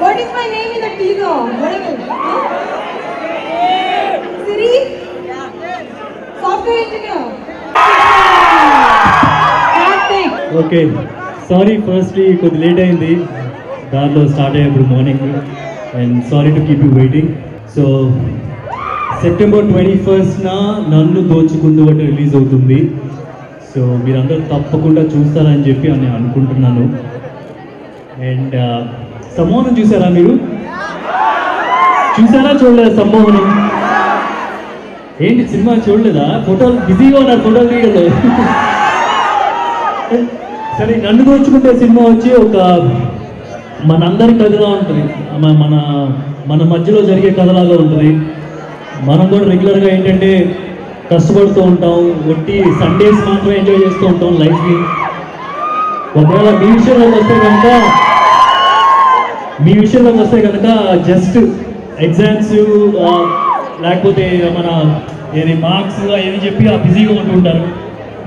What is my name in the teaser? Siri? Software engineer. Okay. Sorry, firstly, కొద్ది late అయింది దారిలో start అయ్యేప్పుడు morning and sorry to keep you waiting. So September 21st నన్ను దోచుకుంటూ ఒకటి release అవుతుంది. So మీరందరూ తప్పకుండా చూస్తారని చెప్పి నేను అనుకుంటున్నాను. అండ్ సమ్మోహనం చూసారా మీరు? చూసారా చూడలేదా సమ్మోహనం? ఏంటి సినిమా చూడలేదా? ఫోటోలు బిజీగా ఉన్నారు ఫోటోలు తీయడంలో. సరే, నన్ను దోచుకుంటే సినిమా వచ్చి ఒక మనందరి కథలా ఉంటుంది, మన మధ్యలో జరిగే కథలాగా ఉంటుంది. మనం కూడా రెగ్యులర్గా ఏంటంటే కష్టపడుతూ ఉంటాం, ఒట్టి సండేస్ మాత్రమే ఎంజాయ్ చేస్తూ ఉంటాం లైఫ్ని. ఒకవేళ మీ విషయంలోకి వస్తే కనుక జస్ట్ ఎగ్జామ్స్ లేకపోతే మన ఏది మార్క్స్ ఏమి చెప్పి బిజీగా ఉంటుంటారు.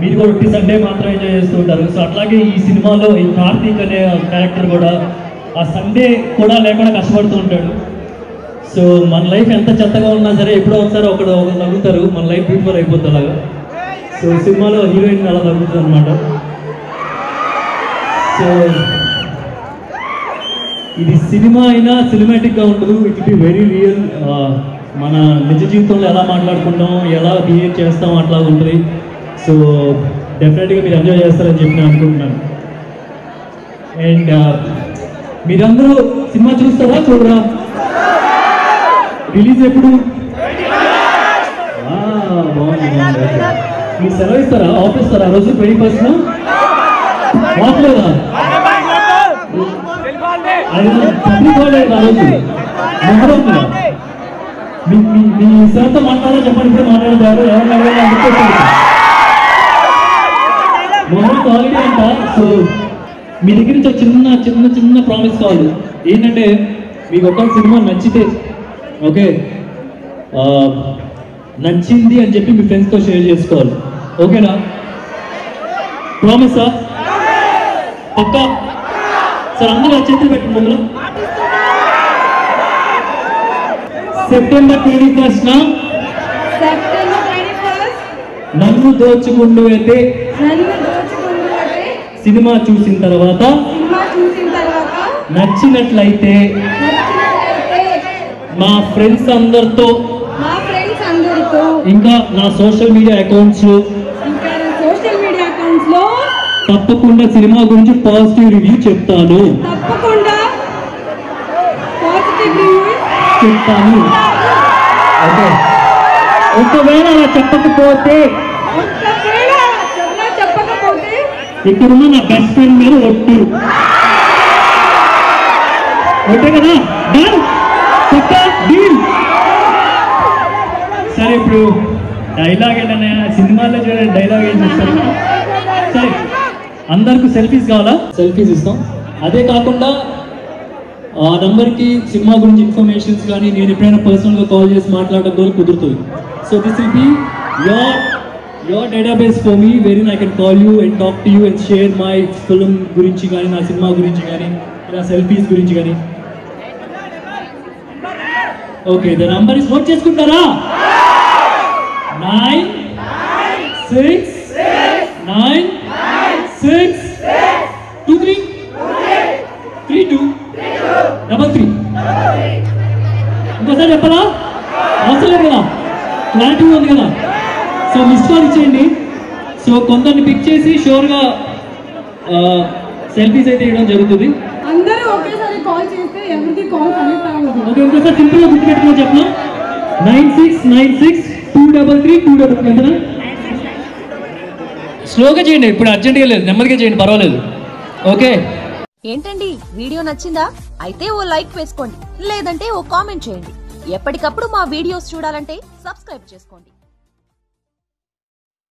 మీరు కూడా ఒట్టి సండే మాత్రం ఎంజాయ్ చేస్తూ ఉంటారు. సో అట్లాగే ఈ సినిమాలో ఈ కార్తీక్ అనే క్యారెక్టర్ కూడా ఆ సండే కూడా లేకుండా కష్టపడుతూ ఉంటాడు. సో మన లైఫ్ ఎంత చెత్తగా ఉన్నా సరే ఎప్పుడో ఒకసారి ఒకరు తగ్గుతారు, మన లైఫ్ బ్యూటిఫుల్ అయిపోతుంది అలాగా. సో సినిమాలో హీరోయిన్ అలా తగ్గుతుంది అనమాట. సో ఇది సినిమా అయినా సినిమాటిక్గా ఉండదు, ఇట్ బి వెరీ రియల్. మన నిజ జీవితంలో ఎలా మాట్లాడుకుంటాం, ఎలా బిహేవ్ చేస్తాం అట్లా ఉంటుంది. సో డెఫినెట్గా మీరు ఎంజాయ్ చేస్తారని చెప్పి నేను అనుకుంటున్నాను. అండ్ మీరందరూ సినిమా చూస్తారా చూడరా? రిలీజ్ ఎప్పుడు? బాగుంది. మీరు సెలవు ఇస్తారా? ఆఫ్ ఇస్తారా ఆ రోజు 21st? ఆఫ్ లేదా? పబ్లిక్ హాలిడే ఆ రోజు మొహరం. మీ సార్తో మాట్లాడాలో చెప్పండి, ఇప్పుడు మాట్లాడతారు. మొహరం హాలిడే అంట. సో మీ దగ్గర నుంచి చిన్న చిన్న చిన్న ప్రామిస్ కావాలి. ఏంటంటే మీకు ఒక సినిమా నచ్చితే, ఓకే, నచ్చింది అని చెప్పి మీ ఫ్రెండ్స్తో షేర్ చేసుకోవాలి. ఓకేనా? ప్రామిసా? పక్కా? సార్ అందరూ చేతులు పెట్టండి ముందులో. September 21st నన్ను దోచుకుంటూ అయితే సినిమా చూసిన తర్వాత నచ్చినట్లయితే మా ఫ్రెండ్స్ అందరితో ఇంకా నా సోషల్ మీడియా అకౌంట్స్ లో తప్పకుండా సినిమా గురించి పాజిటివ్ రివ్యూ చెప్తాను. ఓకే, ఒకవేళ అలా చెప్పకపోతే ఇక్కడున్న నా బెస్ట్ ఫ్రెండ్ మీద ఒట్టు. ఓకే కదా? సరే, ఇప్పుడు డైలాగ్ ఏంటనే సినిమాలో చూడండి, డైలాగ్ ఏం చేస్తారు? సరే, అందరికి సెల్ఫీస్ కావాలా? సెల్ఫీస్ ఇస్తాం. అదే కాకుండా ఆ నంబర్కి సినిమా గురించి ఇన్ఫర్మేషన్స్ కానీ నేను ఎప్పుడైనా పర్సనల్గా కాల్ చేసి మాట్లాడడం కూడా కుదురుతుంది. So this will be your database for me wherein I can call you and talk to you and share my film గురించి కానీ నా సినిమా గురించి కానీ నా సెల్ఫీస్ గురించి కానీ. Okay, the number is note చేసుకుంటారా? 9696233233. ఇంకోసారి చెప్పాలా? అవసరం లేదు కదా, క్లారిటీ ఉంది కదా. సో మిస్ కాల్ ఇచ్చేయండి. సో కొందరిని పిక్ చేసి షూర్గా సెల్ఫీస్ అయితే ఇవ్వడం జరుగుతుంది. అందరూ ఒకేసారి కాల్ చేస్తే ఎవరికి కాల్ కనెక్ట్ అవ్వదు. ఓకే, ఇంకోసారి సింపుల్గా గుర్తుపెట్టుకుని చెప్పనా? 9696233233 ఎంతనా? స్లోగా చేయండి, ఇప్పుడు అర్జెంట్గా లేదు, నెమ్మదిగా చేయండి, పర్వాలేదు. ఓకే. ఏంటండి వీడియో నచ్చిందా? అయితే ఓ లైక్ వేసుకోండి, లేదంటే ఓ కామెంట్ చేయండి. ఎప్పటికప్పుడు మా వీడియోస్ చూడాలంటే సబ్స్క్రైబ్ చేసుకోండి.